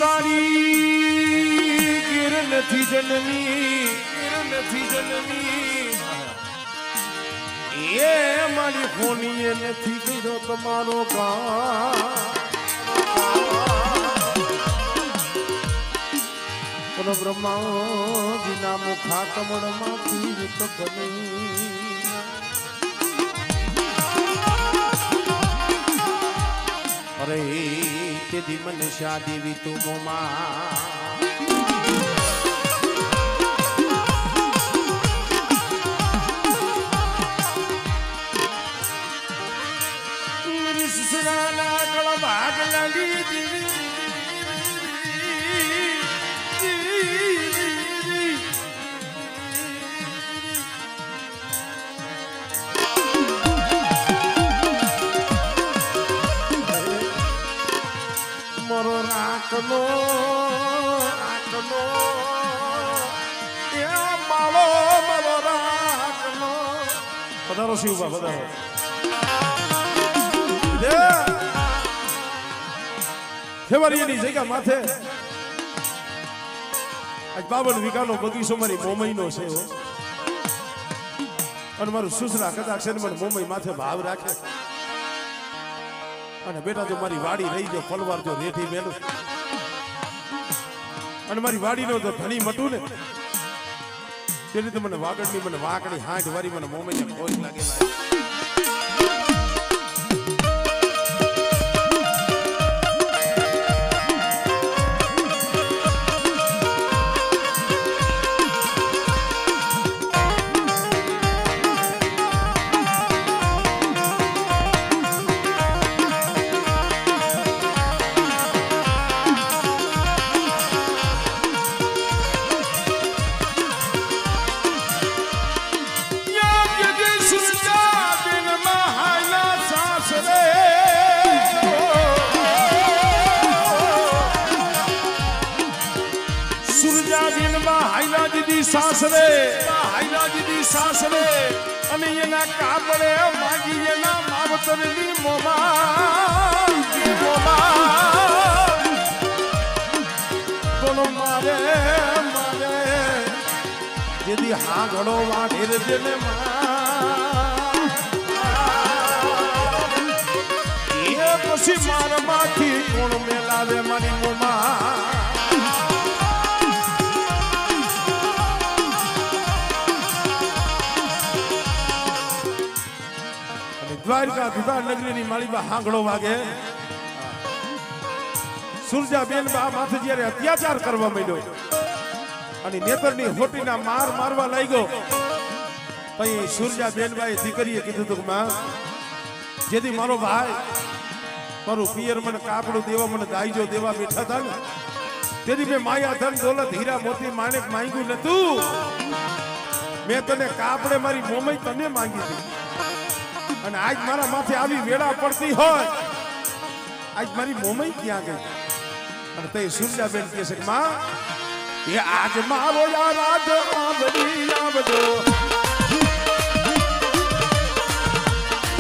સારી ગીર નથી જનની એ મારી ફોનીએ નથી કીધો તમારો પણ બ્રહ્માજીના મુખા કમળમાંથી વિત બની અરે તેદી મને શાદી તું મોમાં સસરાના કળ ભાગ લાગી મરો રાખનો એ માળો મરો રાખનો પધારો શિવબા પધારો ખેવારીની જગ્યા માથે આજ 52 વીઘાનો બગીચો મારી મોમઈનો છે અને મારું સુસરા કદાચ છે મને મોમઈ માથે ભાવ રાખે અને બેટા જો મારી વાડી રહી જો ફલવાર જો રેઠી મેલું અને મારી વાડીનો તો ધણી મટું ને તે રીતે મને વાગડની મને વાકડી હાંઠ વારી મને મોમઈને ખોજ લાગેલા સાસરે અને એના કાપડે માગી એના માવતરની મોમાં કોનો મારે જેદી હા ઘડો વાઢેર જેને એ પછી મારમાંથી કોણ મેલાવે મારી મોમાં દ્વારકા દુધા નગરીની માળીમાં હાંગડો વાગે સુરજાબેન બા માથે જ્યારે અત્યાચાર કરવા માંડ્યો અને નેતરની હોટીના મારવા લાગ્યો પછી સુરજાબેન બાએ દીકરીએ કીધું હતું કે માં જેથી મારો ભાઈ મારું પિયર મને કાપડું દેવા મને દાઈજો દેવા બેઠા હતા ને તેથી મેં માયા ધન દોલત હીરા મોતી માણેક માંગ્યું નતું મેં તને કાપડે મારી મોમઈ તને માંગી હતી અને આજ મારા માથે આવી વેળા પડતી હોય આજ મારી મોમઈ ક્યાં ગઈ અને તે સુરજાબેન કહે છે માં એ આજ મારો રાજ આંબડી આવજો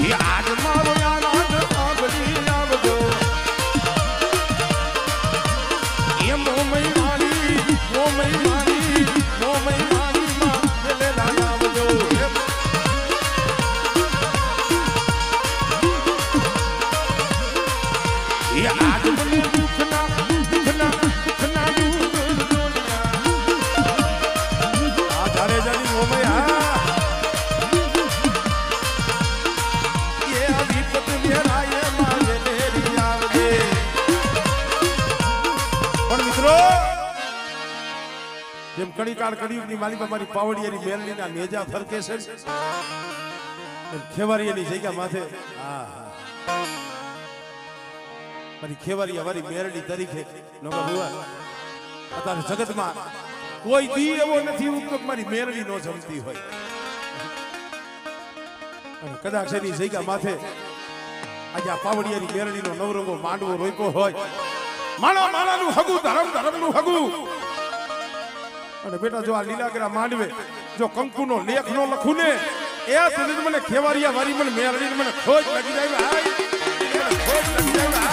એ આજ મારો રાજ આંબડી આવજો એ મોમઈ મારી માં પેલે આવજો આજ મને દુખના આધારે જાની મોમયા એ વિપત મેરાય મારે લેરી આવજે પણ મિત્રો જેમ કડીકાળ કડીયુગની માલિકા મારી પાવડિયાની મેલડીના નેજા ફરકે છે ખેવારીની જગ્યા માથે મારી ખેવારી અમારી મેરડી તરીકે અત્યારે જગતમાં કોઈ દી એવો નથી ઉત્તમ મારી મેરડી નો જમતી હોય અને કદાચ એની જગ્યા માથે આજે આ પાવડિયાની મેરડીનો નવરંગો માંડવો રોક્યો હોય માણાનું હગું ધરમનું હગું અને બેટા જો આ લીલાગરા માંડવે જો કંકુનો લેખ નો લખું ને એ સુધી મને ખેવારિયા વારી મને મેરડી મને ખોજ લાગી જાય ખોજ લાગી જાય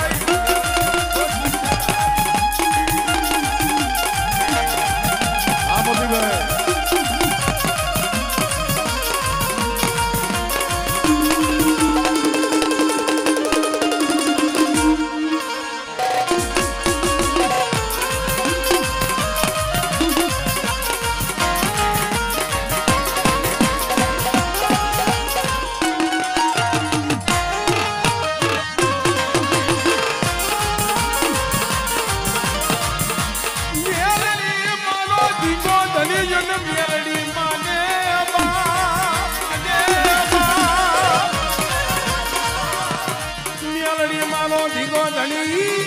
ધીંગો ધણી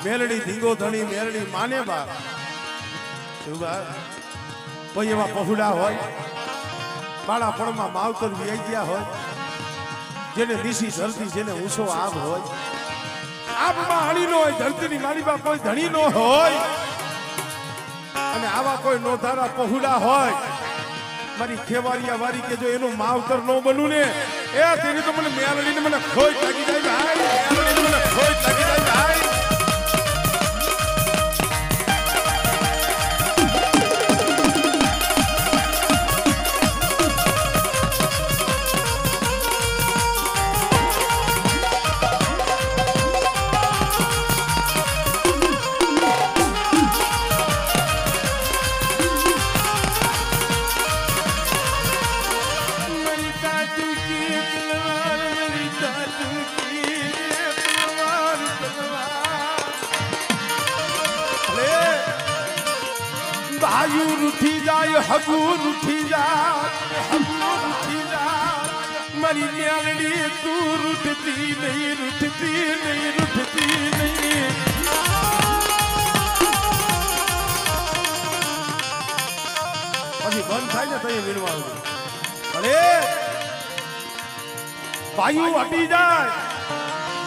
મેલડી ધીંગો ધણી મેલડી માને બા કોઈ એવા પહોળા હોય બાળાપણમાં માવતર વ્યાઈ ગયા હોય જેને દીશી ધરતી જેને ઊંચો આબ હોય આબમાં હણી નો હોય ધરતીની માળીમાં કોઈ ધણી નો હોય અને આવા કોઈ નોધારા પહોળા હોય મારી ખેવારિયા વારી કે જો એનું માવતર નો બનવું ને એ તેની તો મને મેલડીને મને ખોઈ લાગી જાય ભાઈ મેલડીને મને ખોઈ લાગી જાય ભાઈ भायू रूठी जाए हगू रूठी जाए मरी न्याणी तू रूठती नहीं रूठती नहीं रूठती नहीं પછી બંધ થાય ને તઈ વીણવાનું અરે ભાયુ હટી જાય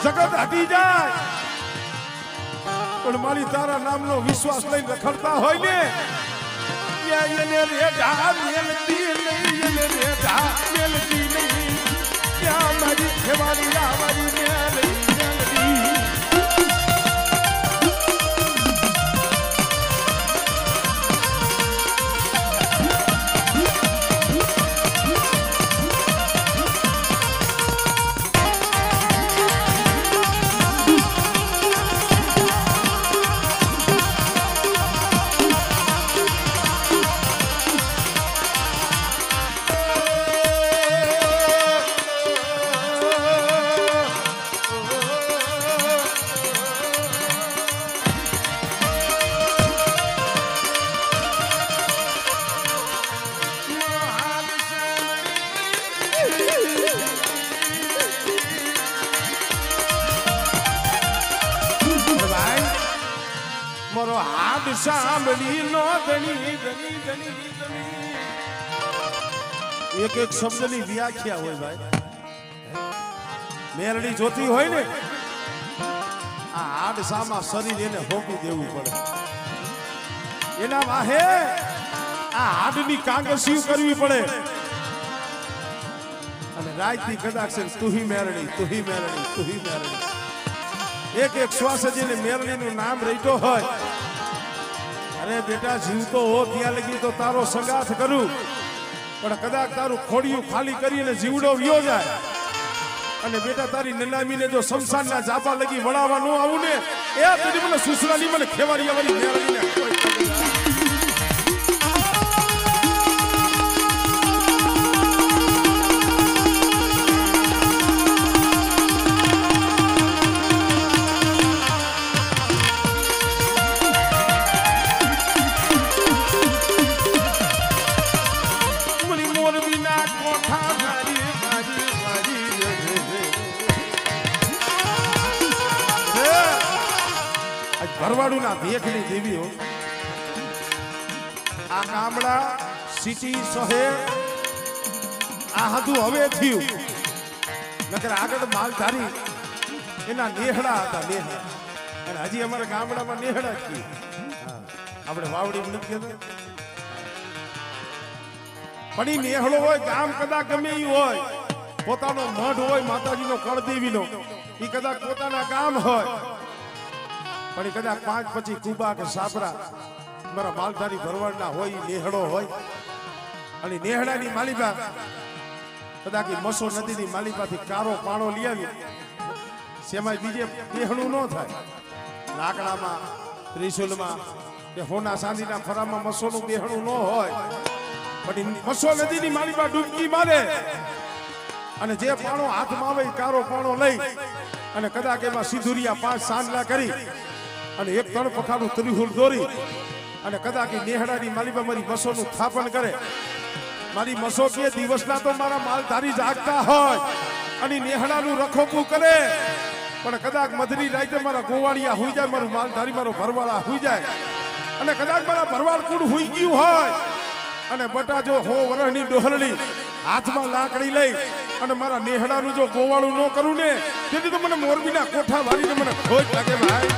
જગત હટી જાય પણ મારી તારા નામનો વિશ્વાસ લઈને રખડતા હોય ને એને રેઢા મેલતી નહીં એને રેઢા મેલતી નહીં ત્યાં મારી ખેવારી આવવાની મેલતી મારો હાથ સાંભળી નો ધણી ધણી ધણી ધણી એક એક શબ્દની વ્યાખ્યા હોય ભાઈ મેરડી જોતી હોય ને આ હાડ સામા શરીર એને હોપી દેવું પડે એના વાહે આ હાડની કાંગસિયું કરવી પડે અને રાતની કદાચ તુહી મેરડી તુહી મેરડી તુહી મેરડી એક એક શ્વાસ જેને મેરડીનું નામ રહીતો હોય અરે બેટા જીવતો હો ત્યાં લગી તો તારો સંગાથ કરું પણ કદાચ તારું ખોડિયું ખાલી કરીને જીવડો વ્યો જાય અને બેટા તારી નનામીને જો શમશાનના જાપા લગી વળાવવા ન આવું ને એ તેની મને સુસરાની મને ખેવારી વાળી મેરડીને ભરવાડું ના ભેખની દેવીઓ આ ગામડા સિટી શહેર આ હતું હવે થયું નકર આગળ માલધારી એના નેહડા હતા નેહડા અને હજી અમારા ગામડામાં નેહડા જ આપણે વાવડી નથી કહેતા પણ એ નેહડો હોય ગામ કદાચ ગમે એ હોય પોતાનો મઢ હોય માતાજીનો કળદેવીનો એ કદાચ પોતાના ગામ હોય પણ કદાચ 5 પછી કુબા કે સાબરા મારા માલધારી ભરવાડના હોય નેહડો હોય અને નેહડાની માલિકા કદાચ મસો નદીની માલિકાથી કારો પાણો લઈ આવી સેમાં બીજે નેહડું ન થાય લાકડામાં ત્રિશુલમાં કે હોના ચાંદીના ફરામાં મસોનું બેહણું ન હોય પણ મસો નદીની માલિકા ડૂબકી મારે અને જે પાણો હાથમાં આવે કારો પાણો લઈ અને કદાચ એમાં સિંધુરિયા 5 સાંજલા કરી અને એક તણ પખાનું ત્રિશુલ દોરી અને કદાચ નેહડાની માલીબા મારી મસોનું સ્થાપન કરે. મારી મસો કે દિવસના તો મારા માલધારી જાગતા હોય અને નેહડાનું રખોપું કરે, પણ કદાચ મધરી રાતે મારા ગોવાળિયા હુઈ જાય, મારું માલધારી મારો ભરવાળા હુઈ જાય, અને કદાચ મારા ભરવાડ કુડ હુઈ ગયું હોય અને બટા જો હો વરહની ડોહરણી હાથમાં લાકડી લઈ અને મારા નેહડાનું જો ગોવાળું ન કરું ને, તેથી તો મને મોરબીના કોઠા વાળીને મને ખોજ લાગે ભાઈ.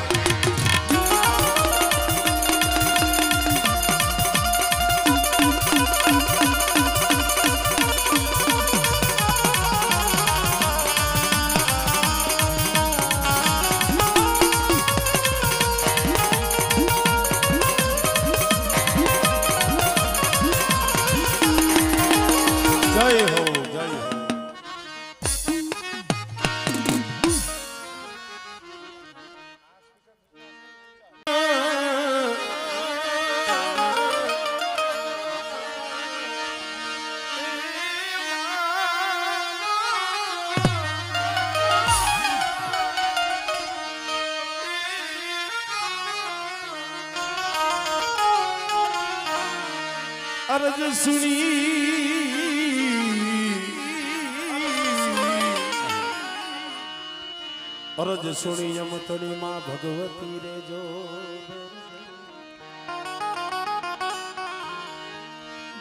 અરજ સુણી યમતણી માં ભગવતી રે જો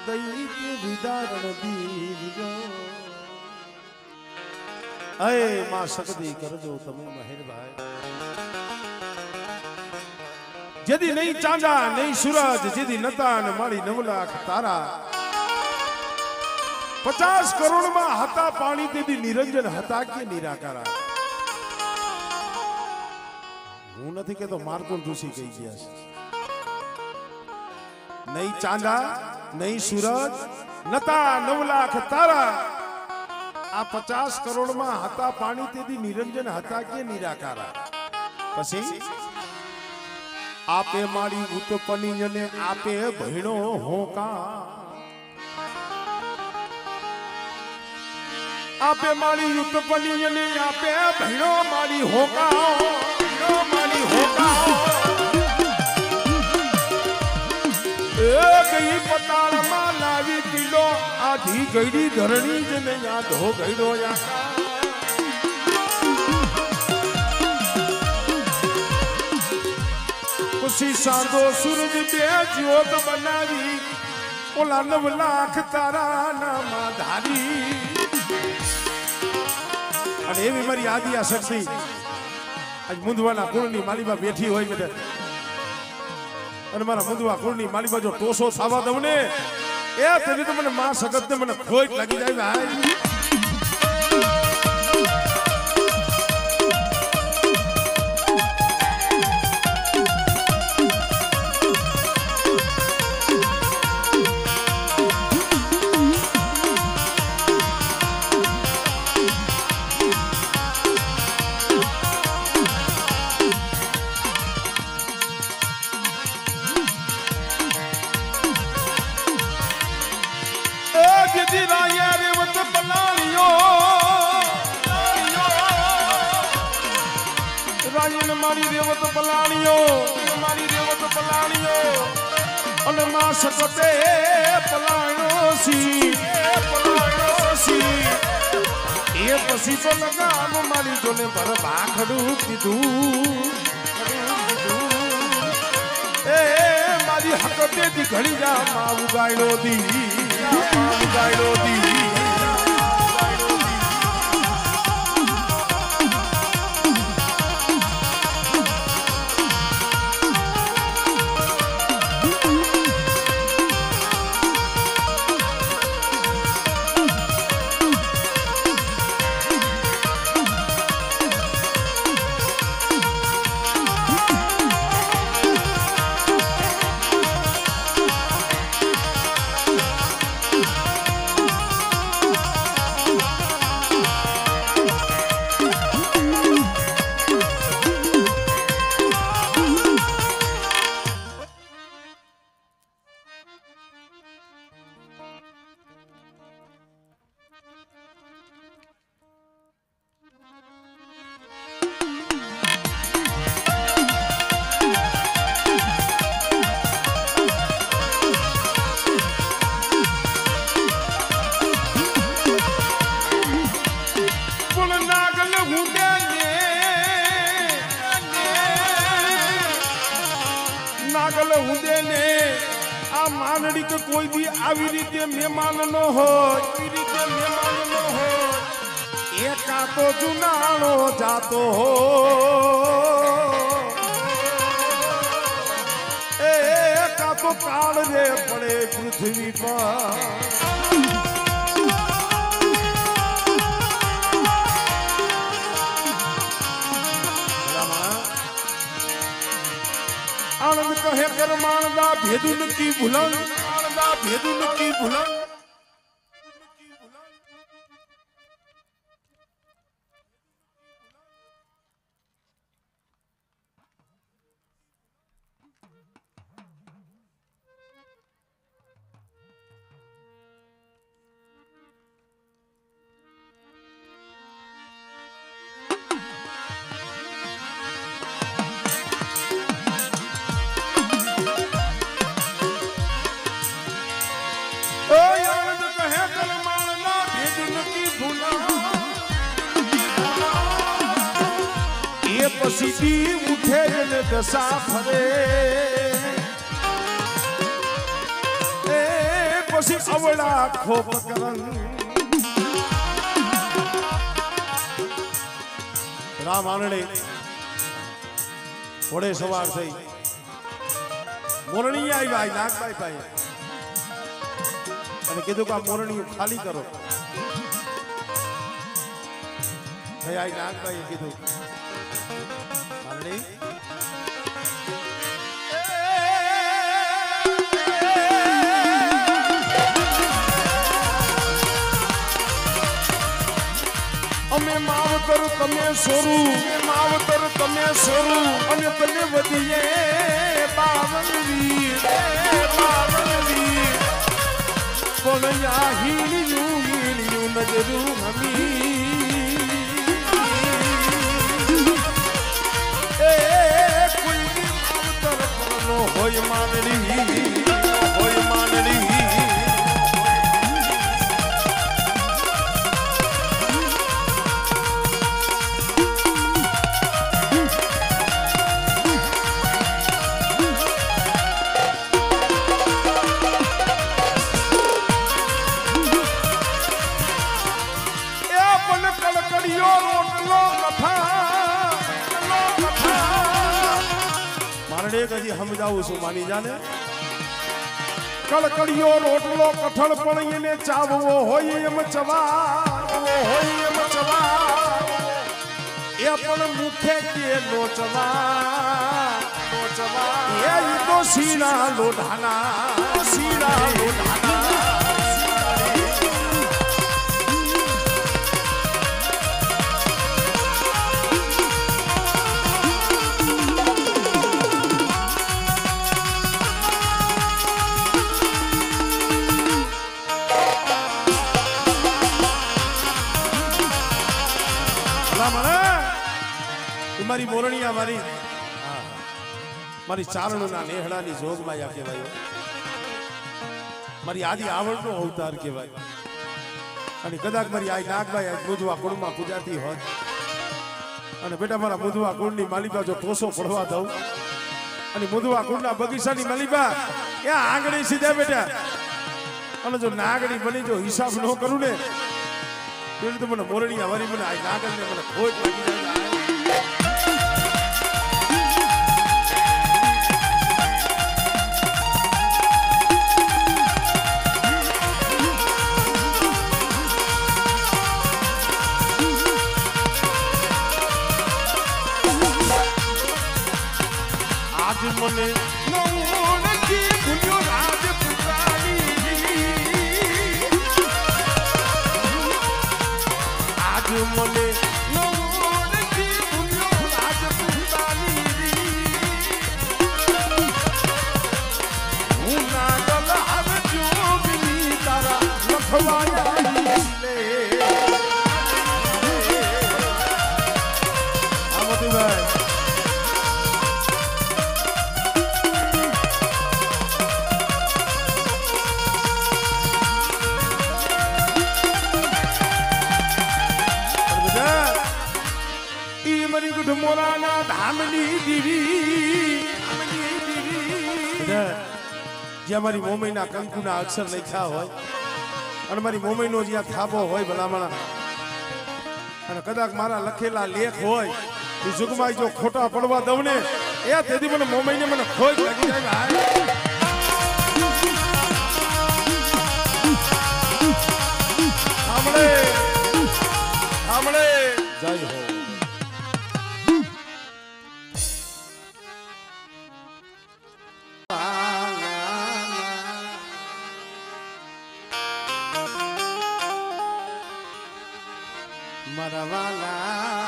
દૈત્ય વિદારણ દીવજો. અય માં શક્તિ કરજો તમે મહેરબાઈ. જેદી નહીં ચાંદા નહીં સૂરજ, જેદી નતા ને મારી 9 લાખ તારા, 50 કરોડમાં હતા પાણી તેદી નિરંજન હતા કે નિરાકારા. હું નથી કેતો માર્કોન ઋષિ કહી ગયા છે. નહીં ચાંદા નહીં સૂરજ નતા 9 લાખ તારા, આ 50 કરોડમાં હતા પાણી તેદી નિરંજન હતા કે નિરાકારા. પછી આપે મારી ઉત્પન્ની અને આપે ભણો હોકા, આપે મારી ઉત્પન્ની અને આપે ભણો મારી હોકા, મારી હોકા. એ ગઈ પતાળમાં લાવી પીલો આધી ગઈડી ધરણી જ ને યાદ હો ગઈડો યા. પછી સાંધો સૂરજ બે જ્યોત બનાવી, ઓલા 9 લાખ તારા નામાં ધારી. અને એવી મારી આદિયા શક્તિ આજ મુંદવાના કુળની માલીબા બેઠી હોય બેટા, અને મારા મુંદવા કુળની માલીબા જો ટોસો થવા દઉં ને, એ તેથી તો મને માં સગત ને મને ખોટ લાગી જાય ભાઈ. મારી રેવત પલાણીઓ અને માં સકતે પલાણ્યો સી, એ પછી તો લગામ મારી જોને ભર ભાખડું કીધું. એ મારી હકતે દી ઘડી જા માં ઉગાડ્યો દી, ઉગાડ્યો દી. નાગલ હુંદે ને આ માનડી કે કોઈ દી આવી રીતે મહેમાન નો હોય એવી રીતે મહેમાન નો હોય એકા તો જુનાણો જાતો હો એકા તો કાળ રે પડે પૃથ્વી પર आनंद कहे कर मानदा भेदुन की भुलन मानदा भेदुन की भुलन सीधी उठे ने दशा फरे पसी अवड़ा खोप करन राम आनड़े थोड़े सवार थई मोरणी आई भाई नागभाई भाई અને કીધું કે મોરણી ખાલી કરો ભાઈ આ નાગભાઈએ કીધું અમે માવતર તમે સોરું માવતર તમે સોરું અને તને વધીએ 52 વીર પણ યા હીણ્યું નજરું હમી होय मानड़ी होय मानड़ी ए अपन कलकड़ियो रोटलो कथा कदी हम जाऊ सु मानी जाने कलकड़ियो रोटलो कठल पण ने चावो होय एम चवा ए पण मुखे के नोचवा ए तो सीना लोढ़ाना मारी मोरनिया मारी मारी चारणों ना नेहड़ा नी जोग माया कहेवायो मारी आदि आवड़नो अवतार कहेवाय अने कदाच मारी आई नागभाई आज मुदवा कुळमां पूजाती होत अने बेटा मारा मुदवा कुळनी मालिका जो टोसो पड़वा दઉં अने मुदवा कुळना बगीचानी मालिका ए आंगणी सीधा बेटा अने जो नागणी बनी जो हिसाब न करू ने तो मने मोरनिया मारी मने आई नागण ने मने खोज लागी जाय मने नौनकी भूल्यो राजपुत्रानी आज मने नौनकी भूल्यो राजपुत्रानी हूँ नागल हर जोगनी तारा लखवाया ले आमती भाई मोराना धामनी दीवी જ્યાં મારી મોમઈના કંકુના અક્ષર લખ્યા હોય અને મારી મોમઈનો જ્યાં થાપો હોય ભલામણા અને કદાચ મારા લખેલા લેખ હોય એ જુગમાં જો ખોટા પડવા દઉં ને એ તેથી મને મોમઈને મને ખોટ લાગી જાય સાંભળે સાંભળે જય હો મારા વાલા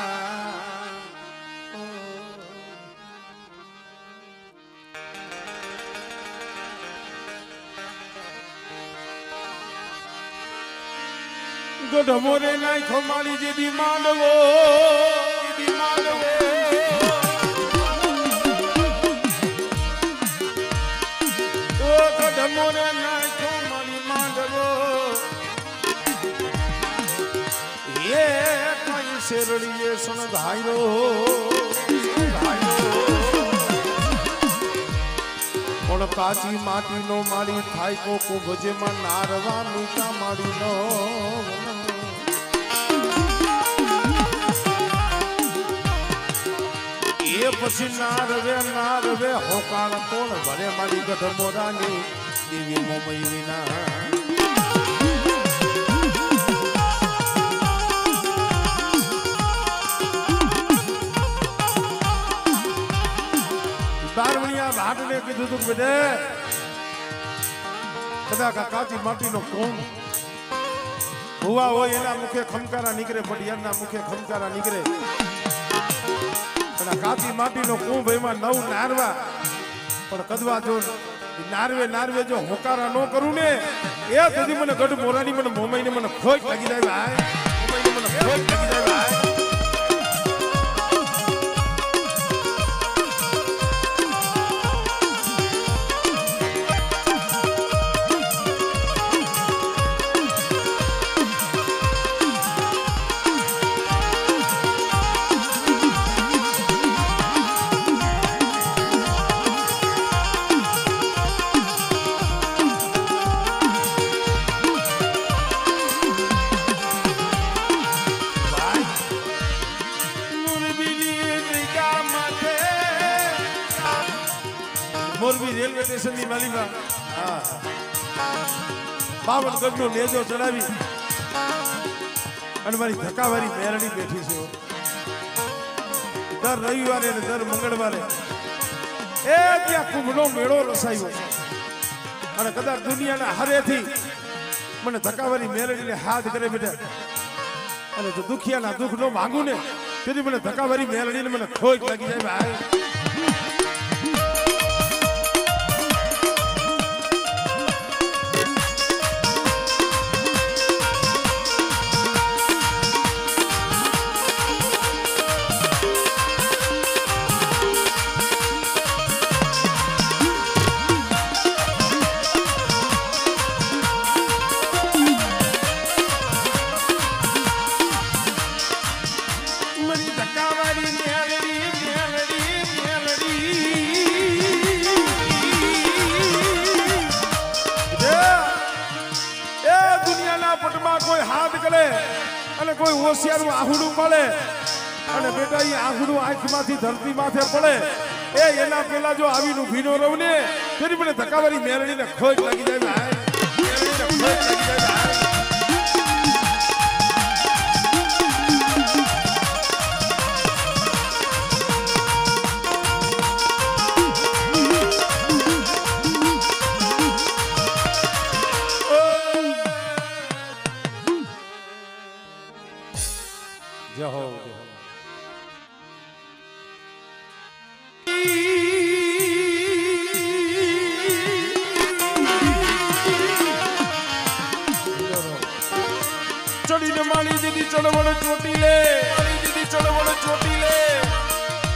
ગઢમોરે નાખો મારી જેદી માંડવો ગઢમોરે નાખો મારી માંડવો એ કઈ શેરડીએ સણધાયરો પણ કાચી માટીનો માળી થાય કો કુંભજેમાં નારવા મીઠા માળીનો એ પછી નારવે હોકાળ કોણ ભરે મારી ગઢમોરાની દેવી મોમઈ વિના બારવણિયા ભાટને કીધું તું બધે કદાચ કાચી માટીનો કોણ ભુવા હોય એના મુખે ખમકારા નીકળે પડિયારના મુખે ખમકારા નીકળે અને કાચી માટીનો કુંભ એમાં નવ નારવા પણ કદવા જો નારવે જો હોકારા ન કરું ને એ સુધી મને ગઢ મોરાની મને મોમઈને મને ખોટ લાગી જાય ભાઈ મોમઈને મને ખોટ લાગી જાય ભાઈ મોરબી રેલવે સ્ટેશન ની માલિકા બાવન ગઢનો નેજો ચડાવી અને મારી ધક્કાવારી મેરડી બેઠી છે દર રવિવારે અને દર મંગળવારે એ ત્યાં કુંભનો મેળો રસાયો અને કદાચ દુનિયાના હરેથી મને ધક્કાવારી મેરડીને હાથ કરે બેટા અને જો દુખિયાના દુઃખ નો માંગુ ને તેથી મને ધક્કાવારી મેરડીને મને ખોટ લાગી જાય ભાઈ કોઈ હાથ કરે અને કોઈ હોશિયારું આહુડું મળે અને બેટા એ આહુડું આંખમાંથી ધરતી માથે પડે એ એના પેલા જો આવીનું ભીનો રહું ને તેની મને ધક્કાવારી મેરડીને ખોટ લાગી જાય ભાઈ મેરડીને ખોટ લાગી જાય ભાઈ જય હો ચડીને માળી દીધી ચડવડ ચોટી લે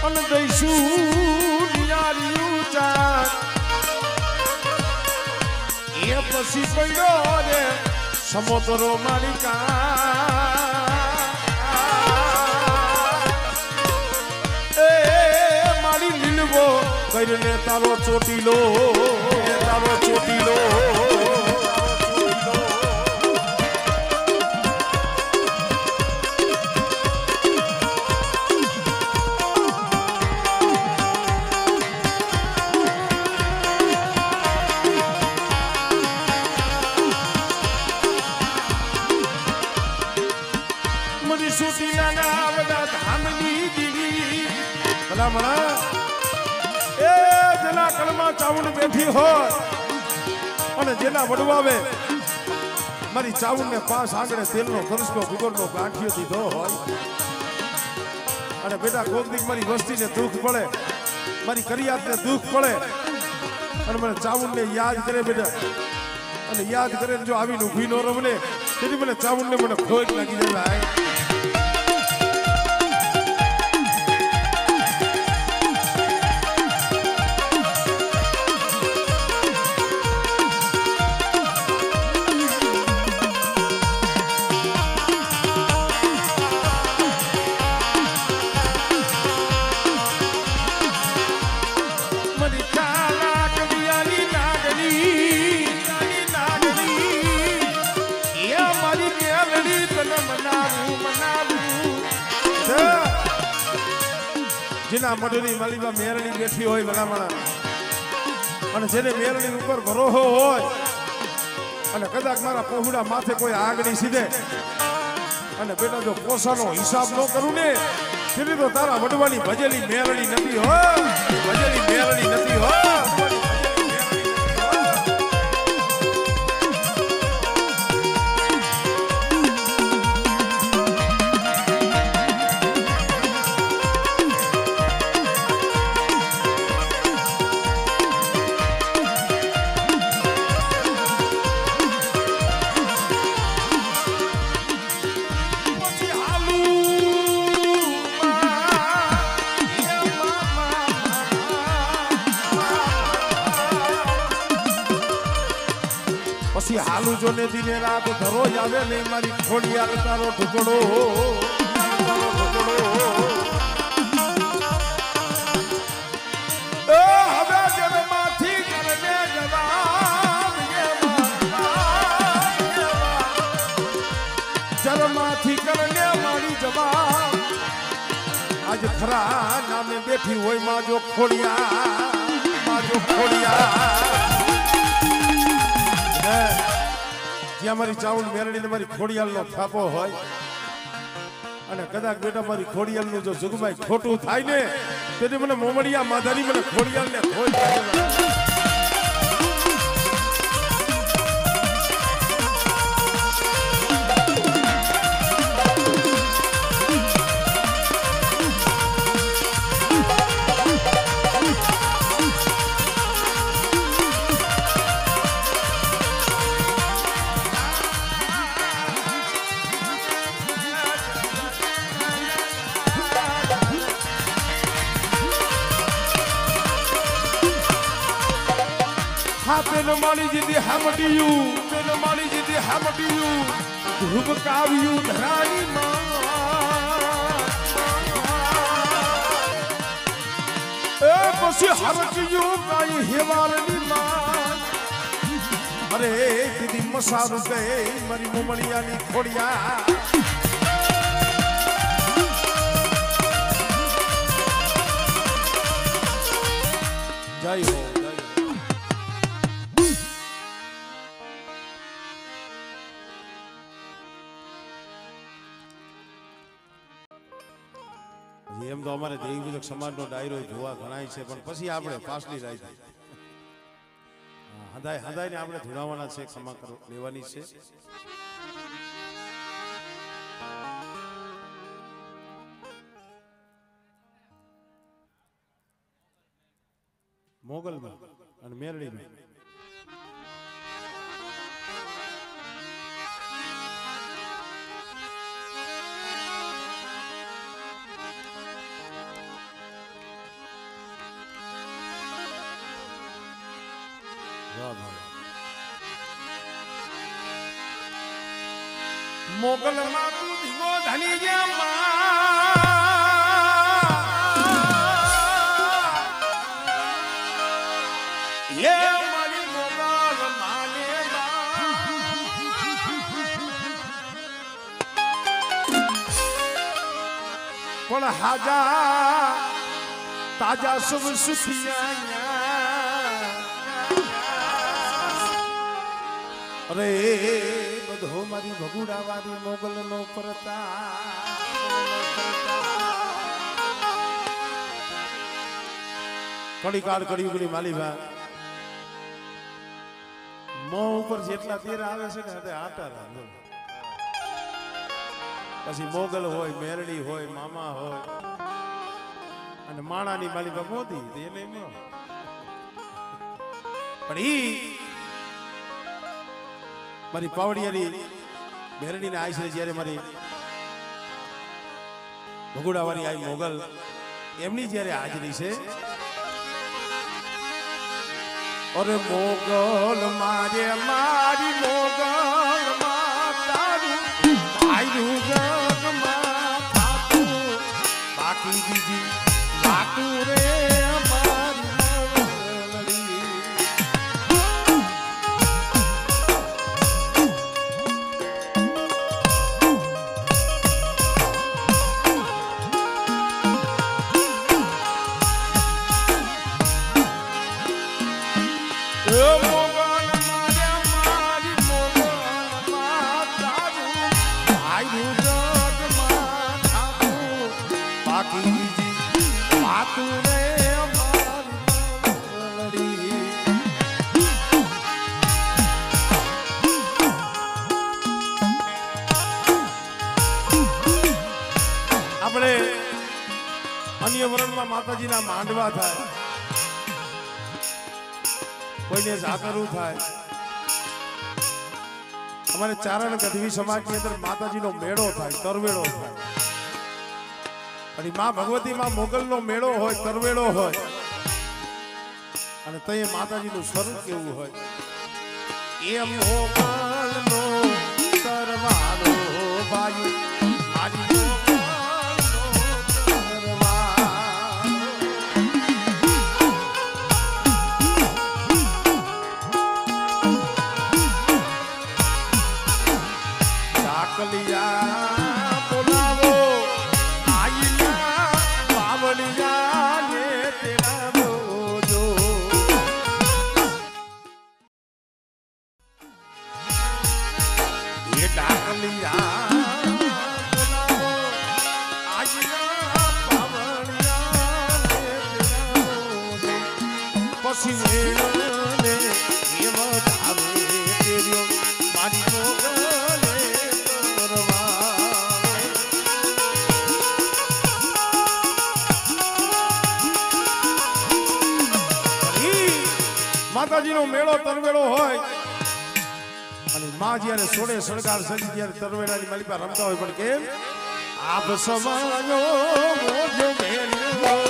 અને દઈશું નિયારિયું ચાક એ પછી પડ્યો રે સમોતરો માલિકા મારી લીલવો કરીને તારો ચોટીલો તારો ચોટીલો ચાવણ બેઠી હોય અને જેના વડવાવે મારી ચાવણ ને પાસ આગળ તેલનો કરસકો ગુગરનો ગાંઠિયો દીધો હોય અને બેટા કોકદીક મારી વસ્તીને દુઃખ પડે મારી કરિયાતને દુઃખ પડે અને મને ચાવણ ને યાદ કરે બેટા અને યાદ કરે જો આવીને ઊભી ન રમને તેથી મને ચાવણ ને મને ખોટ લાગી જાય જેના મઢની માલીમાં મેરણી બેઠી હોય ભલામણા અને જેને મેરણી ઉપર ભરોહો હોય અને કદાચ મારા પહોળા માથે કોઈ આગળી સીધે અને બેટા જો પોસાનો હિસાબ ન કરું ને તેથી તો તારા વડવાની ભજેલી મેરણી નથી હો ભજેલી મેરણી નથી હો હાલુ જોને દિને રાત ધરો આવે નહીં મારી ખોડિયાર તારો ઢુકડો હવે જન્મમાંથી કરને જવાબ જન્મથી કરને મારી જવાબ આજ ખરા નામે બેઠી હોય માજો ખોડિયા જ્યાં મારી ચાવલ મેરડીને મારી ખોડિયાલનો થાપો હોય અને કદાચ બેટા મારી ખોડિયાલનું જો જુગમાઈ ખોટું થાય ને તેથી મને મોમડિયા માધારી મને ખોડિયાલને ખોઈ તેનો મારી જીતી હામડિયું તેનો મારી જીતી હામડિયું ધ્રુવકાવ્યું ધરાણી એ પછી હરક્યું કાઈ હેવાલની માં અરે દીદી મસારું ગઈ મારી મોમડિયાની ખોડિયા જય હો એમ તો અમારે દેવીપૂજક સમાજનો ડાયરો જોવા ઘણાય છે પણ પછી આપણે પાછલી રાઈ હદાયને આપણે ધોડાવવાના છે ક્ષમા લેવાની છે મોગલમાં અને મેરડીમાં મોગલ માં તું ધીમો ધની ગયા એ મારી મોગલ માને પણ હાજા તાજા સબ સુખિયા અરે બધો મારી ભગુડા વાળી મોગલ નો પરતા કડી કાળ કડી ઉગડી માલીભા મોં ઉપર જેટલા તેર આવે છે ને તે આટા રાખો પછી મોગલ હોય મેરડી હોય મામા હોય અને માણાની માલીભા મોદી એને પણ ઈ મારી પાવડિયાની મેરડીને આઈ છે જ્યારે મારી ભગુડાવાળી આઈ મોગલ એમની જ્યારે હાજરી છે અરે મોગલ મારે મારી મોગલ માં તારું આયુ ગગમાં થાતું બાકી બીજી વાતું રે અન્ય વરણમાં માતાજીના માંડવા થાય કોઈને જાગરું થાય અમારે ચારણ ગઢવી સમાજની અંદર માતાજીનો મેળો થાય તરવેળો થાય અને માં ભગવતી માં મોગલનો મેળો હોય તરવેળો હોય અને તય માતાજીનું સ્વરૂપ કેવું હોય એ મોગલનો તરવાળો ભાઈ મારી બોલાવો આઈના બાવળિયા ને તેરા બોજો એ ડાકલિયા બોલાવો આઈના બાવળિયા ને તેરા બોજો પછી મેળને એમ ધાવે તેર્યો મારી મોગલ માતાજીનો મેળો તરવેળો હોય અને માં જ્યારે સોડે સળગાર સજી જ્યારે તરવેળાની માલિકા રમતા હોય પણ કેમ આપ સમાજો મોજો મેલ્યો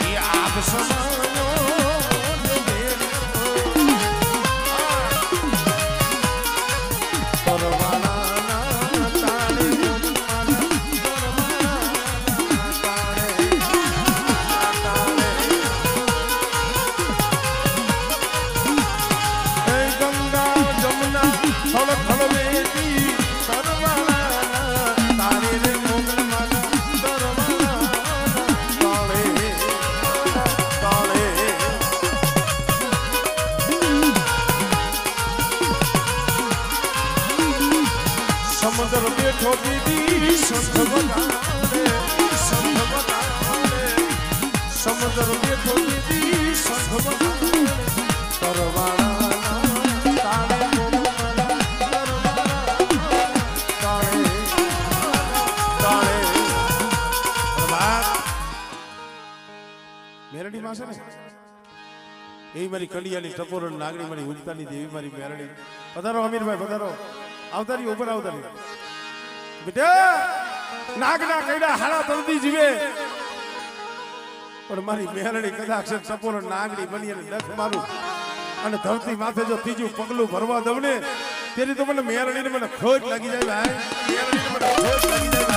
એ આપ સમાજો મોજો મેલ્યો તરવાળા સમુદ્ર બેઠો દીદી સંત બતાવે સમુદ્ર બેઠો દીદી સંત બતાવે તરવાળા તાળે તાળે તાળે મેરડી માં છે ને એ મારી કલિયાની ટપોર નાગણી મારી ઉગતાની દેવી મારી મેરડી પધારો અમીરભાઈ પધારો આવતારી ઉપર આવતારી બેટા નાગના કઈડા હાડા તરતી જીવે પણ મારી મેરડી કદાચ ટપોર નાગણી બની અને ડખ મારું અને ધરતી માથે જો ત્રીજું પગલું ભરવા દઉં ને તેની તો મને મેરડીને મને ખોટ લાગી જાય ભાઈ મેરડીને મને ખોટ લાગી જાય